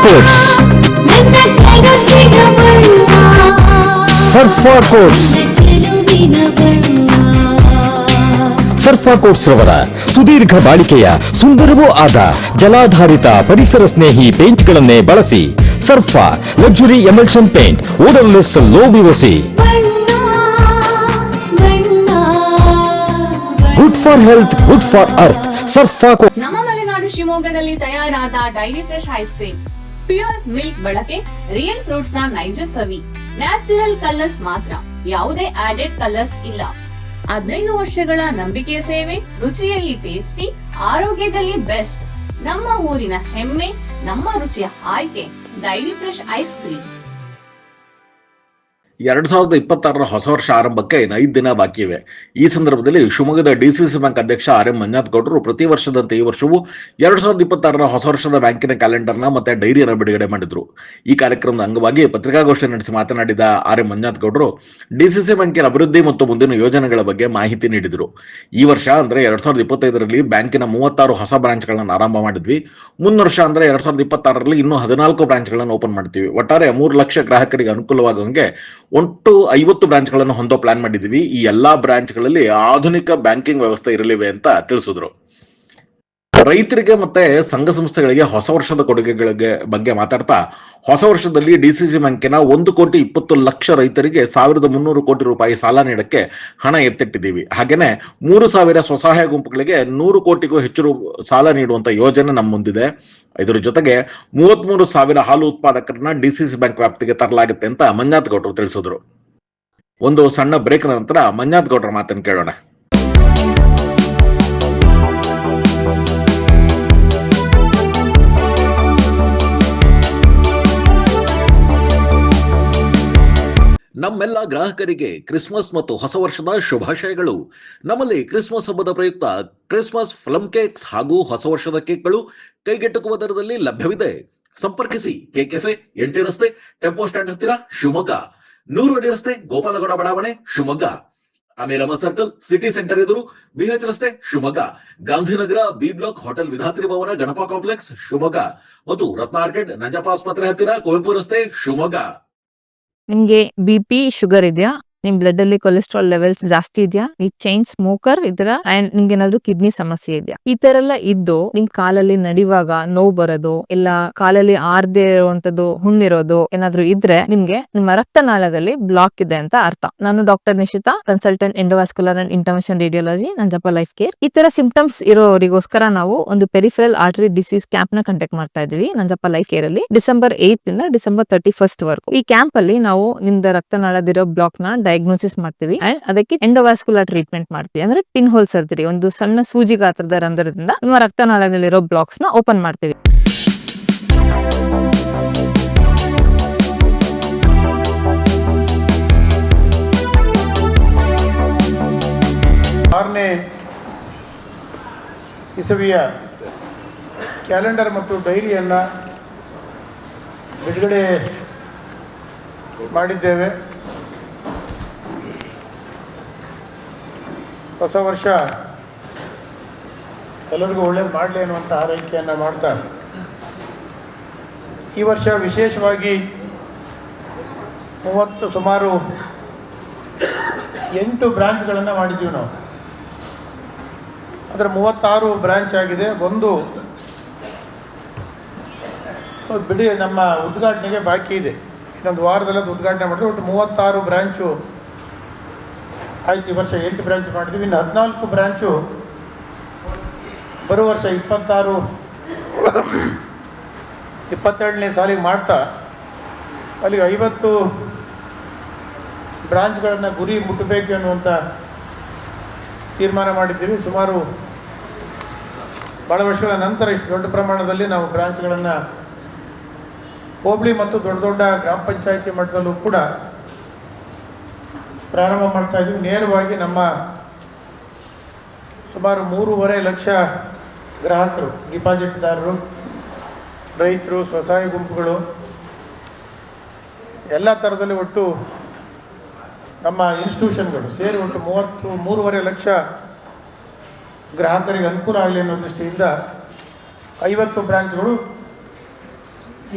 Quotes. ಸರ್ಫಾ quotes. ಸರ್ಫಾ quotes ರವರ ಸುದೀರ್ಘ ಬಾಳಿಕೆಯ ಸುಂದರವೂ ಆದ ಜಲಾಧಾರಿತ ಪರಿಸರ ಸ್ನೇಹಿ ಪೇಂಟ್ಗಳನ್ನೇ ಬಳಸಿ. Sarfa luxury emulsion paint, odourless, low VOC, good for health, good for earth. Sarfa coats. ನಮ್ಮ ಮಲೆನಾಡು ಶಿವಮೊಗ್ಗದಲ್ಲಿ ತಯಾರಾದ dairy fresh ice cream, pure milk ಬಳಕೆ, ರಿಯಲ್ ಫ್ರೂಟ್ಸ್ ನ ನೈಜ ಸವಿ, ನ್ಯಾಚುರಲ್ ಕಲರ್ಸ್ ಮಾತ್ರ, ಯಾವುದೇ ಆಡೆಡ್ ಕಲರ್ಸ್ ಇಲ್ಲ. 15 ವರ್ಷಗಳ ನಂಬಿಕೆಯ ಸೇವೆ, ರುಚಿಯಲ್ಲಿ ಟೇಸ್ಟಿ, ಆರೋಗ್ಯದಲ್ಲಿ ಬೆಸ್ಟ್. ನಮ್ಮ ಊರಿನ ಹೆಮ್ಮೆ, ನಮ್ಮ ರುಚಿಯ ಆಯ್ಕೆ ಡೈರಿ ಫ್ರೆಶ್ ಐಸ್ ಕ್ರೀಮ್. 2026 ಹೊಸ ವರ್ಷ ಆರಂಭಕ್ಕೆ 5 ದಿನ ಬಾಕಿ ಇವೆ. ಈ ಸಂದರ್ಭದಲ್ಲಿ ಶಿವಮೊಗ್ಗದ ಡಿಸಿಸಿ ಬ್ಯಾಂಕ್ ಅಧ್ಯಕ್ಷ ಆರ್.ಎಂ. ಮಂಜುನಾಥ್ ಗೌಡರು ಪ್ರತಿ ವರ್ಷದಂತೆ ಈ ವರ್ಷವೂ 2026 ಹೊಸ ವರ್ಷದ ಬ್ಯಾಂಕಿನ ಕ್ಯಾಲೆಂಡರ್ನ ಮತ್ತೆ ಡೈರಿಯನ್ನು ಬಿಡುಗಡೆ ಮಾಡಿದ್ರು. ಈ ಕಾರ್ಯಕ್ರಮದ ಅಂಗವಾಗಿ ಪತ್ರಿಕಾಗೋಷ್ಠಿ ನಡೆಸಿ ಮಾತನಾಡಿದ ಆರ್.ಎಂ. ಮಂಜುನಾಥ್ ಗೌಡರು ಡಿಸಿಸಿ ಬ್ಯಾಂಕಿನ ಅಭಿವೃದ್ಧಿ ಮತ್ತು ಮುಂದಿನ ಯೋಜನೆಗಳ ಬಗ್ಗೆ ಮಾಹಿತಿ ನೀಡಿದರು. ಈ ವರ್ಷ ಅಂದ್ರೆ 2025ರಲ್ಲಿ ಬ್ಯಾಂಕಿನ 36 ಹೊಸ ಬ್ರಾಂಚ್ಗಳನ್ನು ಆರಂಭ ಮಾಡಿದ್ವಿ. ಮುಂದಿನ ವರ್ಷ ಅಂದ್ರೆ 2026ರಲ್ಲಿ ಇನ್ನೂ 14 ಬ್ರಾಂಚ್ಗಳನ್ನು ಓಪನ್ ಮಾಡ್ತೀವಿ. ಒಟ್ಟಾರೆ 3 ಲಕ್ಷ ಗ್ರಾಹಕರಿಗೆ ಅನುಕೂಲವಾಗುವಂಗೆ ಒಟ್ಟು 50 ಬ್ರಾಂಚ್ಗಳನ್ನು ಹೊಂದೋ ಪ್ಲಾನ್ ಮಾಡಿದ್ದೀವಿ. ಈ ಎಲ್ಲಾ ಬ್ರಾಂಚ್ಗಳಲ್ಲಿ ಆಧುನಿಕ ಬ್ಯಾಂಕಿಂಗ್ ವ್ಯವಸ್ಥೆ ಇರಲಿವೆ ಅಂತ ತಿಳಿಸಿದ್ರು. ರೈತರಿಗೆ ಮತ್ತೆ ಸಂಘ ಸಂಸ್ಥೆಗಳಿಗೆ ಹೊಸ ವರ್ಷದ ಕೊಡುಗೆಗಳ ಬಗ್ಗೆ ಮಾತಾಡ್ತಾ, ಹೊಸ ವರ್ಷದಲ್ಲಿ ಡಿಸಿಸಿ ಬ್ಯಾಂಕಿನ 1,20,00,000 ರೈತರಿಗೆ 1,300 ಕೋಟಿ ರೂಪಾಯಿ ಸಾಲ ನೀಡಕ್ಕೆ ಹಣ ಎತ್ತಿಟ್ಟಿದ್ದೀವಿ. ಹಾಗೇನೆ 3,000 ಸ್ವಸಹಾಯ ಗುಂಪುಗಳಿಗೆ 100 ಕೋಟಿಗೂ ಹೆಚ್ಚು ಸಾಲ ನೀಡುವಂತ ಯೋಜನೆ ನಮ್ಮ ಮುಂದಿದೆ. ಇದರ ಜೊತೆಗೆ 33,000 ಹಾಲು ಉತ್ಪಾದಕರನ್ನ ಡಿಸಿಸಿ ಬ್ಯಾಂಕ್ ವ್ಯಾಪ್ತಿಗೆ ತರಲಾಗುತ್ತೆ ಅಂತ ಮಂಜುನಾಥ್ ಗೌಡರು ತಿಳಿಸಿದ್ರು. ಒಂದು ಸಣ್ಣ ಬ್ರೇಕ್ ನಂತರ ಮಂಜುನಾಥ್ ಗೌಡರ ಮಾತನ್ನು ಕೇಳೋಣ. ನಮ್ಮೆಲ್ಲ ಗ್ರಾಹಕರಿಗೆ ಕ್ರಿಸ್ಮಸ್ ಮತ್ತು ಹೊಸ ವರ್ಷದ ಶುಭಾಶಯಗಳು. ನಮ್ಮಲ್ಲಿ ಕ್ರಿಸ್ಮಸ್ ಹಬ್ಬದ ಪ್ರಯುಕ್ತ ಕ್ರಿಸ್ಮಸ್ ಪ್ಲಮ್ ಕೇಕ್ಸ್ ಹಾಗೂ ಹೊಸ ವರ್ಷದ ಕೇಕ್ಗಳು ಕೈಗೆಟುಕುವ ದರದಲ್ಲಿ ಲಭ್ಯವಿದೆ. ಸಂಪರ್ಕಿಸಿ ಕೇಕ್ ಕೆಫೆ, ಎಂಟಿ ರಸ್ತೆ, ಟೆಂಪೋ ಸ್ಟ್ಯಾಂಡ್ ಹತ್ತಿರ, ಶಿವಮೊಗ್ಗ. 100 ಅಡಿ ರಸ್ತೆ, ಗೋಪಾಲಗೌಡ ಬಡಾವಣೆ, Shivamogga. Amir Ahmed circle, city centre ಎದುರು, ಬಿಎಚ್ ರಸ್ತೆ, Shivamogga. Gandhinagar, B block, hotel Vidhatri Bhavan, Ganapa complex, Shivamogga. ಮತ್ತು ರತ್ನ ಆರ್ಕೆಡ್, ನಂಜಪ್ಪ ಆಸ್ಪತ್ರೆ ಹತ್ತಿರ, ಕುವೆಂಪು ರಸ್ತೆ, ಶಿವಮೊಗ್ಗ. ನಿಮ್ಗೆ BP ಶುಗರ್ ಇದೆಯಾ? ನಿಮ್ ಬ್ಲಡ್ ಅಲ್ಲಿ ಕೊಲೆಸ್ಟ್ರಾಲ್ ಲೆವೆಲ್ಸ್ ಜಾಸ್ತಿ ಇದೆಯಾ? ಈ ಚೈನ್ ಸ್ಮೋಕರ್ ಇದ್ರ ಅಂಡ್ ನಿಮ್ಗೆ ಏನಾದ್ರು ಕಿಡ್ನಿ ಸಮಸ್ಯೆ ಇದೆಯಾ? ಈ ತರ ಎಲ್ಲ ಇದ್ದು ನಿಮ್ ಕಾಲಲ್ಲಿ ನಡಿವಾಗ ನೋವು ಬರೋದು, ಇಲ್ಲ ಕಾಲಲ್ಲಿ ಆರ್ದೇ ಇರುವಂತದ್ದು ಹುಣ್ಣಿರೋದು ಏನಾದ್ರು ಇದ್ರೆ ನಿಮ್ಗೆ ನಿಮ್ಮ ರಕ್ತನಾಳದಲ್ಲಿ ಬ್ಲಾಕ್ ಇದೆ ಅಂತ ಅರ್ಥ. ನಾನು doctor Nishita, consultant endovascular and intervention radiology, Nanjappa life care. ಈ ತರ ಸಿಂಪ್ಟಮ್ಸ್ ಇರೋರಿಗೋಸ್ಕರ ನಾವು ಒಂದು ಪೆರಿಫೆರಲ್ ಆರ್ಟರಿ ಡಿಸೀಸ್ ಕ್ಯಾಂಪ್ ನ ಕಂಡಕ್ಟ್ ಮಾಡ್ತಾ ಇದೀವಿ ನಂಜಪ್ಪ ಲೈಫ್ ಕೇರ್ ಅಲ್ಲಿ ಡಿಸೆಂಬರ್ 8 ಇಂದ ಡಿಸೆಂಬರ್ 31 ವರೆಗೂ. ಈ ಕ್ಯಾಂಪ್ ಅಲ್ಲಿ ನಾವು ನಿಮ್ದ ರಕ್ತನಾಳದಿರೋ ಬ್ಲಾಕ್ ನ ಡಯಾಗ್ನೋಸಿಸ್ ಮಾಡ್ತೀವಿ ಅಂಡ್ ಅದಕ್ಕೆ ಎಂಡೋವಾಸ್ಕ್ಯುಲರ್ ಟ್ರೀಟ್ಮೆಂಟ್ ಮಾಡ್ತೀವಿ. ಅಂದ್ರೆ ಪಿನ್ ಹೋಲ್ ಸರ್ಜರಿ, ಒಂದು ಸಣ್ಣ ಸೂಜಿ ಗಾತ್ರದ ರಂಧ್ರದಿಂದ ನಿಮ್ಮ ರಕ್ತನಾಳದಲ್ಲಿರೋ ಬ್ಲಾಕ್ಸ್ ನ ಓಪನ್ ಮಾಡ್ತೀವಿ. ಆರನೇ ಇಸವಿಯ ಕ್ಯಾಲೆಂಡರ್ ಮತ್ತು ಡೈರಿಯನ್ನು ಬಿಡುಗಡೆ ಮಾಡಿದ್ದೇವೆ. ಹೊಸ ವರ್ಷ ಎಲ್ಲರಿಗೂ ಒಳ್ಳೇದು ಮಾಡಲಿ ಅನ್ನುವಂಥ ಹಾರೈಕೆಯನ್ನು ಮಾಡ್ತಾ, ಈ ವರ್ಷ ವಿಶೇಷವಾಗಿ ಸುಮಾರು 8 ಬ್ರಾಂಚ್ಗಳನ್ನು ಮಾಡಿದ್ದೀವಿ ನಾವು. ಅದರ 36 ಬ್ರಾಂಚ್ ಆಗಿದೆ. ಒಂದು ಬಿಡಿ ನಮ್ಮ ಉದ್ಘಾಟನೆಗೆ ಬಾಕಿ ಇದೆ. ಇನ್ನೊಂದು ವಾರದಲ್ಲಿ ಅದು ಉದ್ಘಾಟನೆ ಮಾಡಿದ್ರೆ ಒಟ್ಟು 36 ಬ್ರಾಂಚು ಆಯ್ತು. ಈ ವರ್ಷ 8 ಬ್ರಾಂಚ್ ಮಾಡಿದ್ದೀವಿ. ಇನ್ನು 14 ಬ್ರಾಂಚು ಬರುವ ವರ್ಷ 22ನೇ ಸಾಲಿಗೆ ಮಾಡ್ತಾ ಅಲ್ಲಿಗೆ 50 ಬ್ರಾಂಚ್ಗಳನ್ನು ಗುರಿ ಮುಟ್ಟಬೇಕು ಅನ್ನುವಂಥ ತೀರ್ಮಾನ ಮಾಡಿದ್ದೀವಿ. ಸುಮಾರು ಭಾಳ ವರ್ಷಗಳ ನಂತರ ಇಷ್ಟು ದೊಡ್ಡ ಪ್ರಮಾಣದಲ್ಲಿ ನಾವು ಬ್ರಾಂಚ್ಗಳನ್ನು ಹೋಬಳಿ ಮತ್ತು ದೊಡ್ಡ ದೊಡ್ಡ ಗ್ರಾಮ ಪಂಚಾಯಿತಿ ಮಟ್ಟದಲ್ಲೂ ಕೂಡ ಪ್ರಾರಂಭ ಮಾಡ್ತಾ ಇದ್ದೀವಿ. ನೇರವಾಗಿ ನಮ್ಮ ಸುಮಾರು 3.5 ಲಕ್ಷ ಗ್ರಾಹಕರು, ಡಿಪಾಸಿಟ್ದಾರರು, ರೈತರು, ಸ್ವಸಹಾಯ ಗುಂಪುಗಳು ಎಲ್ಲ ಥರದಲ್ಲಿ ಒಟ್ಟು ನಮ್ಮ ಇನ್ಸ್ಟಿಟ್ಯೂಷನ್ಗಳು ಸೇರಿ ಒಟ್ಟು 3.5 ಲಕ್ಷ ಗ್ರಾಹಕರಿಗೆ ಅನುಕೂಲ ಆಗಲಿ ಅನ್ನೋ ದೃಷ್ಟಿಯಿಂದ 50 ಬ್ರಾಂಚ್ಗಳು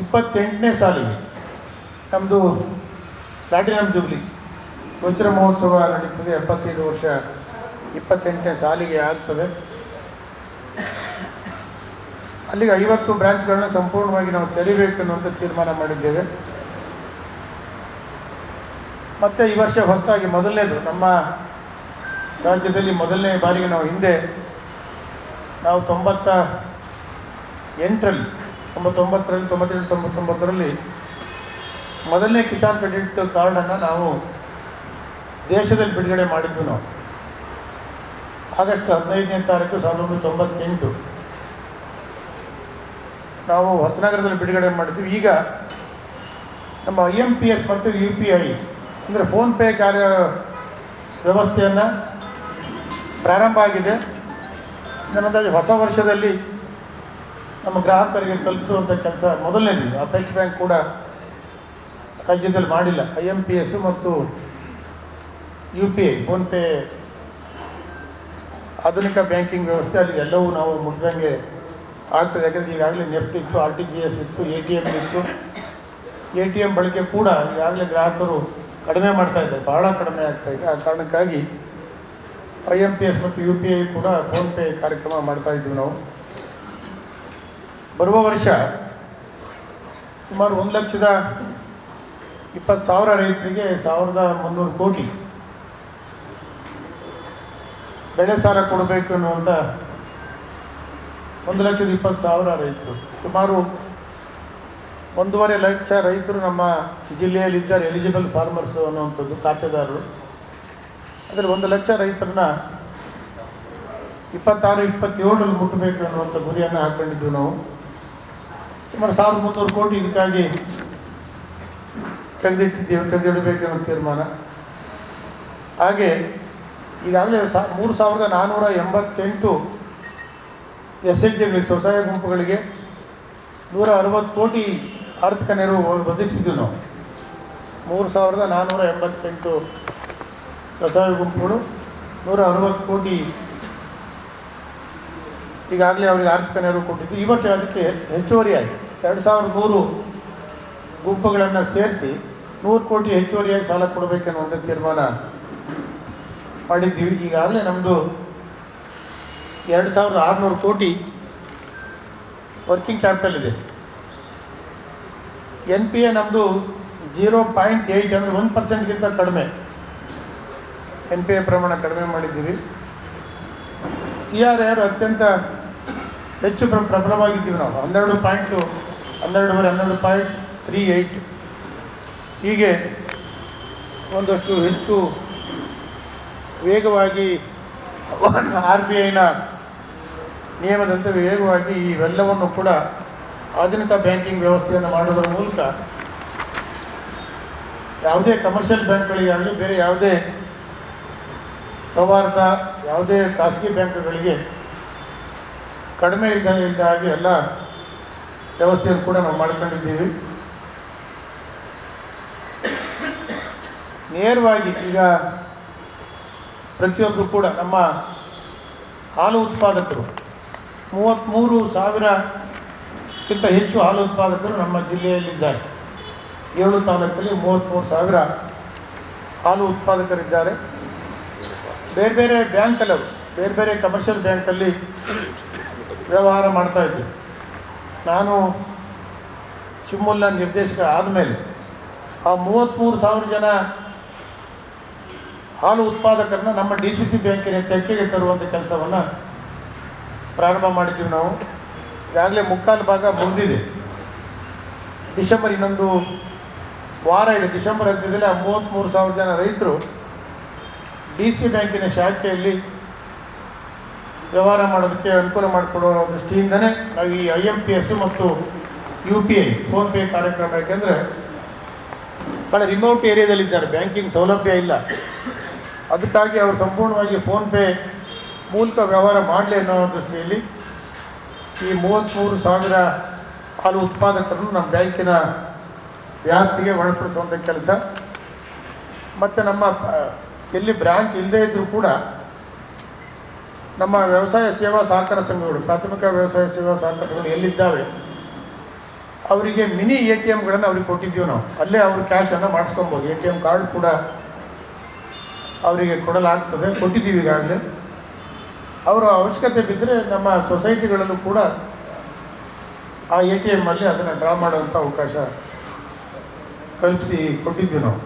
28ನೇ ಸಾಲಿಗೆ ನಮ್ಮದು ಪ್ಲಾಟಿನಮ್ ಜೂಬ್ಲಿ ವಜ್ರ ಮಹೋತ್ಸವ ನಡೀತದೆ. 75 ವರ್ಷ 28ನೇ ಸಾಲಿಗೆ ಆಗ್ತದೆ. ಅಲ್ಲಿಗೆ 50 ಬ್ರಾಂಚ್ಗಳನ್ನ ಸಂಪೂರ್ಣವಾಗಿ ನಾವು ತೆರಿಬೇಕು ಅನ್ನುವಂಥ ತೀರ್ಮಾನ ಮಾಡಿದ್ದೇವೆ. ಮತ್ತು ಈ ವರ್ಷ ಹೊಸದಾಗಿ ಮೊದಲನೇದು ನಮ್ಮ ರಾಜ್ಯದಲ್ಲಿ ಮೊದಲನೇ ಬಾರಿಗೆ ನಾವು ಹಿಂದೆ 98ರಲ್ಲಿ 99ರಲ್ಲಿ ಮೊದಲನೇ ಕಿಸಾನ್ ಕ್ರೆಡಿಟ್ ಕಾರ್ಡನ್ನು ನಾವು ದೇಶದಲ್ಲಿ ಬಿಡುಗಡೆ ಮಾಡಿದ್ವಿ. ನಾವು ಆಗಸ್ಟ್ 15ನೇ ತಾರೀಕು 1998 ನಾವು ಹೊಸನಗರದಲ್ಲಿ ಬಿಡುಗಡೆ ಮಾಡಿದ್ವಿ. ಈಗ ನಮ್ಮ IMPS ಮತ್ತು UPI ಅಂದರೆ ಫೋನ್ಪೇ ಕಾರ್ಯ ವ್ಯವಸ್ಥೆಯನ್ನು ಪ್ರಾರಂಭ ಆಗಿದೆ. ನನ್ನದಾಗಿ ಹೊಸ ವರ್ಷದಲ್ಲಿ ನಮ್ಮ ಗ್ರಾಹಕರಿಗೆ ತಲುಪಿಸುವಂಥ ಕೆಲಸ ಮೊದಲನೇದು. ಅಪೆಕ್ಸ್ ಬ್ಯಾಂಕ್ ಕೂಡ ರಾಜ್ಯದಲ್ಲಿ ಮಾಡಿಲ್ಲ. IMPS ಮತ್ತು UPI ಫೋನ್ಪೇ ಆಧುನಿಕ ಬ್ಯಾಂಕಿಂಗ್ ವ್ಯವಸ್ಥೆ ಅಲ್ಲಿ ಎಲ್ಲವೂ ನಾವು ಮುಟ್ಟಿದಂಗೆ ಆಗ್ತದೆ. ಯಾಕಂದರೆ ಈಗಾಗಲೇ ನೆಫ್ಟ್ ಇತ್ತು, RTGS ಇತ್ತು, ATM ಇತ್ತು. ATM ಬಳಕೆ ಕೂಡ ಈಗಾಗಲೇ ಗ್ರಾಹಕರು ಕಡಿಮೆ ಮಾಡ್ತಾಯಿದ್ದಾರೆ, ಬಹಳ ಕಡಿಮೆ ಆಗ್ತಾಯಿದೆ. ಆ ಕಾರಣಕ್ಕಾಗಿ IMPS ಮತ್ತು UPI ಕೂಡ ಫೋನ್ಪೇ ಕಾರ್ಯಕ್ರಮ ಮಾಡ್ತಾಯಿದ್ವಿ ನಾವು. ಬರುವ ವರ್ಷ ಸುಮಾರು 1,20,000 ರೈತರಿಗೆ 1,300 ಕೋಟಿ ಬೆಳೆ ಸಾಲ ಕೊಡಬೇಕು ಅನ್ನುವಂಥ 1,20,000 ರೈತರು, ಸುಮಾರು 1.5 ಲಕ್ಷ ರೈತರು ನಮ್ಮ ಜಿಲ್ಲೆಯಲ್ಲಿದ್ದಾರೆ. ಎಲಿಜಿಬಲ್ ಫಾರ್ಮರ್ಸು ಅನ್ನುವಂಥದ್ದು ಖಾತೆದಾರರು. ಅದರಲ್ಲಿ 1 ಲಕ್ಷ ರೈತರನ್ನ 26-27ರಲ್ಲಿ ಮುಟ್ಟಬೇಕು ಅನ್ನುವಂಥ ಗುರಿಯನ್ನು ಹಾಕ್ಕೊಂಡಿದ್ದು ನಾವು. ಸುಮಾರು 1,300 ಕೋಟಿ ಇದಕ್ಕಾಗಿ ತೆಗೆದಿಡಬೇಕು ಅನ್ನೋ ತೀರ್ಮಾನ. ಹಾಗೆ ಈಗಾಗಲೇ 3,488 SHGಗಳಿಗೆ ಸ್ವಸಹಾಯ ಗುಂಪುಗಳಿಗೆ 160 ಕೋಟಿ ಆರ್ಥಿಕ ನೆರವು ಒದಗಿಸಿದ್ದು ನಾವು. 3,488 ಸ್ವಸಹಾಯ ಗುಂಪುಗಳು 160 ಕೋಟಿ ಈಗಾಗಲೇ ಅವರಿಗೆ ಆರ್ಥಿಕ ನೆರವು ಕೊಟ್ಟಿದ್ದು. ಈ ವರ್ಷ ಅದಕ್ಕೆ ಹೆಚ್ಚುವರಿಯಾಗಿ 2,100 ಗುಂಪುಗಳನ್ನು ಸೇರಿಸಿ 100 ಕೋಟಿ ಹೆಚ್ಚುವರಿಯಾಗಿ ಸಾಲ ಕೊಡಬೇಕೆನ್ನುವಂಥ ತೀರ್ಮಾನ ಮಾಡಿದ್ದೀವಿ. ಈಗಾಗಲೇ ನಮ್ಮದು 2,600 ಕೋಟಿ ವರ್ಕಿಂಗ್ ಕ್ಯಾಪಿಟಲ್ ಇದೆ. NPA ನಮ್ಮದು 0.8 ಅಂದರೆ 1%ಗಿಂತ ಕಡಿಮೆ NPA ಪ್ರಮಾಣ ಕಡಿಮೆ ಮಾಡಿದ್ದೀವಿ. CRAR ಅತ್ಯಂತ ಹೆಚ್ಚು ಪ್ರಬಲವಾಗಿದ್ದೀವಿ ನಾವು. 12.38 ಹೀಗೆ ಒಂದಷ್ಟು ಹೆಚ್ಚು ವೇಗವಾಗಿ RBIನ ನಿಯಮದಂತೆ ವೇಗವಾಗಿ ಇವೆಲ್ಲವನ್ನು ಕೂಡ ಆಧುನಿಕ ಬ್ಯಾಂಕಿಂಗ್ ವ್ಯವಸ್ಥೆಯನ್ನು ಮಾಡೋದರ ಮೂಲಕ ಯಾವುದೇ ಕಮರ್ಷಿಯಲ್ ಬ್ಯಾಂಕ್ಗಳಿಗಾಗಲಿ ಬೇರೆ ಯಾವುದೇ ಸೌಹಾರ್ದ ಯಾವುದೇ ಖಾಸಗಿ ಬ್ಯಾಂಕ್ಗಳಿಗೆ ಕಡಿಮೆ ಇಲ್ಲದ ಹಾಗೆ ಎಲ್ಲ ವ್ಯವಸ್ಥೆಯನ್ನು ಕೂಡ ನಾವು ಮಾಡಿಕೊಂಡಿದ್ದೀವಿ. ನೇರವಾಗಿ ಈಗ ಪ್ರತಿಯೊಬ್ಬರು ಕೂಡ ನಮ್ಮ ಹಾಲು ಉತ್ಪಾದಕರು 33,000ಕ್ಕಿಂತ ಹೆಚ್ಚು ಹಾಲು ಉತ್ಪಾದಕರು ನಮ್ಮ ಜಿಲ್ಲೆಯಲ್ಲಿದ್ದಾರೆ. 7 ತಾಲೂಕಲ್ಲಿ 33,000 ಹಾಲು ಉತ್ಪಾದಕರಿದ್ದಾರೆ. ಬೇರೆ ಬೇರೆ ಬ್ಯಾಂಕಲ್ಲಿ ಬೇರೆ ಬೇರೆ ಕಮರ್ಷಿಯಲ್ ಬ್ಯಾಂಕಲ್ಲಿ ವ್ಯವಹಾರ ಮಾಡ್ತಾಯಿದ್ವಿ. ನಾನು ಶಿವಮೊಗ್ಗ ನಿರ್ದೇಶಕ ಆದಮೇಲೆ ಆ 33,000 ಜನ ಹಾಲು ಉತ್ಪಾದಕರನ್ನ ನಮ್ಮ DCC ಬ್ಯಾಂಕಿನ ತೆಕ್ಕೆಗೆ ತರುವಂಥ ಕೆಲಸವನ್ನು ಪ್ರಾರಂಭ ಮಾಡಿದ್ದೀವಿ ನಾವು. ಈಗಾಗಲೇ ಮುಕ್ಕಾಲು ಭಾಗ ಮುಗಿದಿದೆ. ಡಿಸೆಂಬರ್ ಇನ್ನೊಂದು ವಾರ ಇದೆ. ಡಿಸೆಂಬರ್ ಅಂತ್ಯದಲ್ಲಿ ಆ 33,000 ಜನ ರೈತರು DC ಬ್ಯಾಂಕಿನ ಶಾಖೆಯಲ್ಲಿ ವ್ಯವಹಾರ ಮಾಡೋದಕ್ಕೆ ಅನುಕೂಲ ಮಾಡಿಕೊಡೋ ದೃಷ್ಟಿಯಿಂದನೇ ನಾವು ಈ IMPS ಮತ್ತು UPI ಫೋನ್ಪೇ ಕಾರ್ಯಕ್ರಮ. ಯಾಕೆಂದರೆ ಭಾಳ ರಿಮೋಟ್ ಏರಿಯಾದಲ್ಲಿದ್ದಾರೆ, ಬ್ಯಾಂಕಿಂಗ್ ಸೌಲಭ್ಯ ಇಲ್ಲ. ಅದಕ್ಕಾಗಿ ಅವರು ಸಂಪೂರ್ಣವಾಗಿ ಫೋನ್ಪೇ ಮೂಲಕ ವ್ಯವಹಾರ ಮಾಡಲಿ ಅನ್ನೋ ದೃಷ್ಟಿಯಲ್ಲಿ ಈ 33,000 ಹಾಲು ಉತ್ಪಾದಕರನ್ನು ನಮ್ಮ ಬ್ಯಾಂಕಿನ ವ್ಯಾಪ್ತಿಗೆ ಒಳಪಡಿಸುವಂಥ ಕೆಲಸ. ಮತ್ತು ನಮ್ಮ ಎಲ್ಲಿ ಬ್ರಾಂಚ್ ಇಲ್ಲದೇ ಇದ್ದರೂ ಕೂಡ ನಮ್ಮ ವ್ಯವಸಾಯ ಸೇವಾ ಸಹಕಾರ ಸಂಘಗಳು, ಪ್ರಾಥಮಿಕ ವ್ಯವಸಾಯ ಸೇವಾ ಸಹಕಾರ ಸಂಘಗಳು ಎಲ್ಲಿದ್ದಾವೆ ಅವರಿಗೆ ಮಿನಿ ATMಗಳನ್ನು ಅವ್ರಿಗೆ ಕೊಟ್ಟಿದ್ದೀವಿ ನಾವು. ಅಲ್ಲೇ ಅವರು ಕ್ಯಾಶನ್ನು ಮಾಡಿಸ್ಕೊಬೋದು. ATM ಕಾರ್ಡ್ ಕೂಡ ಅವರಿಗೆ ಕೊಡಲಾಗ್ತದೆ, ಕೊಟ್ಟಿದ್ದೀವಿ ಈಗಾಗಲೇ. ಅವರ ಅವಶ್ಯಕತೆ ಬಿದ್ದರೆ ನಮ್ಮ ಸೊಸೈಟಿಗಳಲ್ಲೂ ಕೂಡ ಆ ATMಲ್ಲಿ ಅದನ್ನು ಡ್ರಾ ಮಾಡುವಂಥ ಅವಕಾಶ ಕಲ್ಪಿಸಿ ಕೊಟ್ಟಿದ್ದೀವಿ ನಾವು.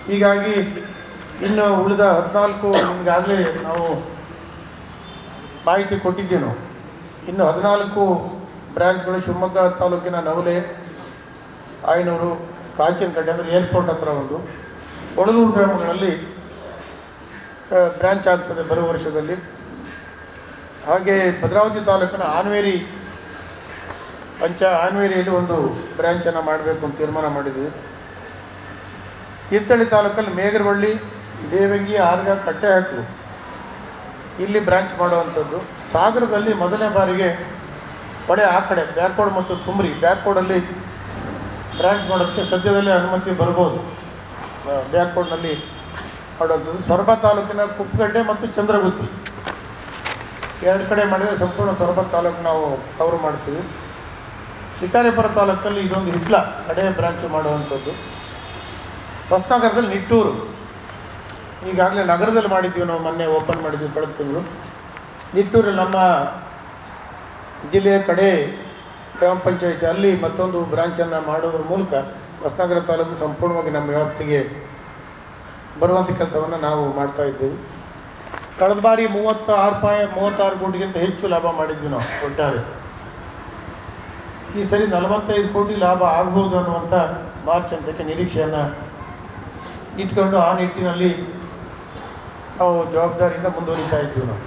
ಹೀಗಾಗಿ ಇನ್ನು ಉಳಿದ 14 ನಿಮಗಾಗಲೇ ನಾವು ಮಾಹಿತಿ ಕೊಟ್ಟಿದ್ದೀವಿ ನಾವು. ಇನ್ನು 14 ಬ್ರ್ಯಾಂಚ್ಗಳು ಶಿವಮೊಗ್ಗ ತಾಲೂಕಿನ ನವಲೆ, ಆಯನೂರು, ಕಾಚಿನಕಟ್ಟೆ ಅಂದರೆ ಏರ್ಪೋರ್ಟ್ ಹತ್ರ ಒಂದು, ಒಳಲೂರು ಗ್ರಾಮಗಳಲ್ಲಿ ಬ್ರ್ಯಾಂಚ್ ಆಗ್ತದೆ ಬರುವ ವರ್ಷದಲ್ಲಿ. ಹಾಗೆ ಭದ್ರಾವತಿ ತಾಲೂಕಿನ ಆನ್ವೇರಿಯಲ್ಲಿ ಒಂದು ಬ್ರ್ಯಾಂಚನ್ನು ಮಾಡಬೇಕು ಅಂತ ತೀರ್ಮಾನ ಮಾಡಿದ್ವಿ. ತೀರ್ಥಹಳ್ಳಿ ತಾಲೂಕಲ್ಲಿ ಮೇಗರವಳ್ಳಿ, ದೇವಂಗಿ, ಆರ್ಗ, ಕಟ್ಟೆಹಾಕಲು ಇಲ್ಲಿ ಬ್ರ್ಯಾಂಚ್ ಮಾಡುವಂಥದ್ದು. ಸಾಗರದಲ್ಲಿ ಮೊದಲನೇ ಬಾರಿಗೆ ಹೊಳೆ ಆ ಕಡೆ ಬ್ಯಾಕ್ವರ್ಡ್ ಮತ್ತು ಕುಮ್ರಿ ಬ್ಯಾಕ್ವರ್ಡಲ್ಲಿ ಬ್ರ್ಯಾಂಚ್ ಮಾಡೋದಕ್ಕೆ ಸದ್ಯದಲ್ಲೇ ಅನುಮತಿ ಬರ್ಬೋದು. ಬ್ಯಾಕ್ವರ್ಡ್ನಲ್ಲಿ ಮಾಡುವಂಥದ್ದು. ಸೊರಬ ತಾಲೂಕಿನ ಕುಪ್ಪಗಡ್ಡೆ ಮತ್ತು ಚಂದ್ರಗುತ್ತಿ 2 ಕಡೆ ಮಾಡಿದರೆ ಸಂಪೂರ್ಣ ಸೊರಬ ತಾಲೂಕು ನಾವು ಕವರ್ ಮಾಡ್ತೀವಿ. ಶಿಕಾರಿಪುರ ತಾಲೂಕಲ್ಲಿ ಇದೊಂದು ಹಿತ್ಲ ಕಡೆ ಬ್ರ್ಯಾಂಚು ಮಾಡುವಂಥದ್ದು. ಹೊಸನಗರದಲ್ಲಿ ನಿಟ್ಟೂರು ಈಗಾಗಲೇ ನಗರದಲ್ಲಿ ಮಾಡಿದ್ದೀವಿ ನಾವು, ಮೊನ್ನೆ ಓಪನ್ ಮಾಡಿದ್ವಿ ಕಳೆದ ತಿಂಗಳು. ನಿಟ್ಟೂರಲ್ಲಿ ನಮ್ಮ ಜಿಲ್ಲೆಯ ಕಡೆ ಗ್ರಾಮ ಪಂಚಾಯಿತಿ ಅಲ್ಲಿ ಮತ್ತೊಂದು ಬ್ರಾಂಚನ್ನು ಮಾಡೋದ್ರ ಮೂಲಕ ಹೊಸನಗರ ತಾಲೂಕು ಸಂಪೂರ್ಣವಾಗಿ ನಮ್ಮ ವ್ಯಾಪ್ತಿಗೆ ಬರುವಂಥ ಕೆಲಸವನ್ನು ನಾವು ಮಾಡ್ತಾ ಇದ್ದೇವೆ. ಕಳೆದ ಬಾರಿ 36 ಕೋಟಿಗಿಂತ ಹೆಚ್ಚು ಲಾಭ ಮಾಡಿದ್ವಿ ನಾವು ಒಟ್ಟಾರೆ. ಈ ಸರಿ 45 ಕೋಟಿ ಲಾಭ ಆಗ್ಬೋದು ಅನ್ನುವಂಥ ಮಾರ್ಚ್ ಹಂತಕ್ಕೆ ನಿರೀಕ್ಷೆಯನ್ನು ಇಟ್ಕೊಂಡು ಆ ನಿಟ್ಟಿನಲ್ಲಿ ನಾವು ಜವಾಬ್ದಾರಿಯಿಂದ ಮುಂದುವರಿತಾ ಇದ್ದೀವಿ ನಾವು.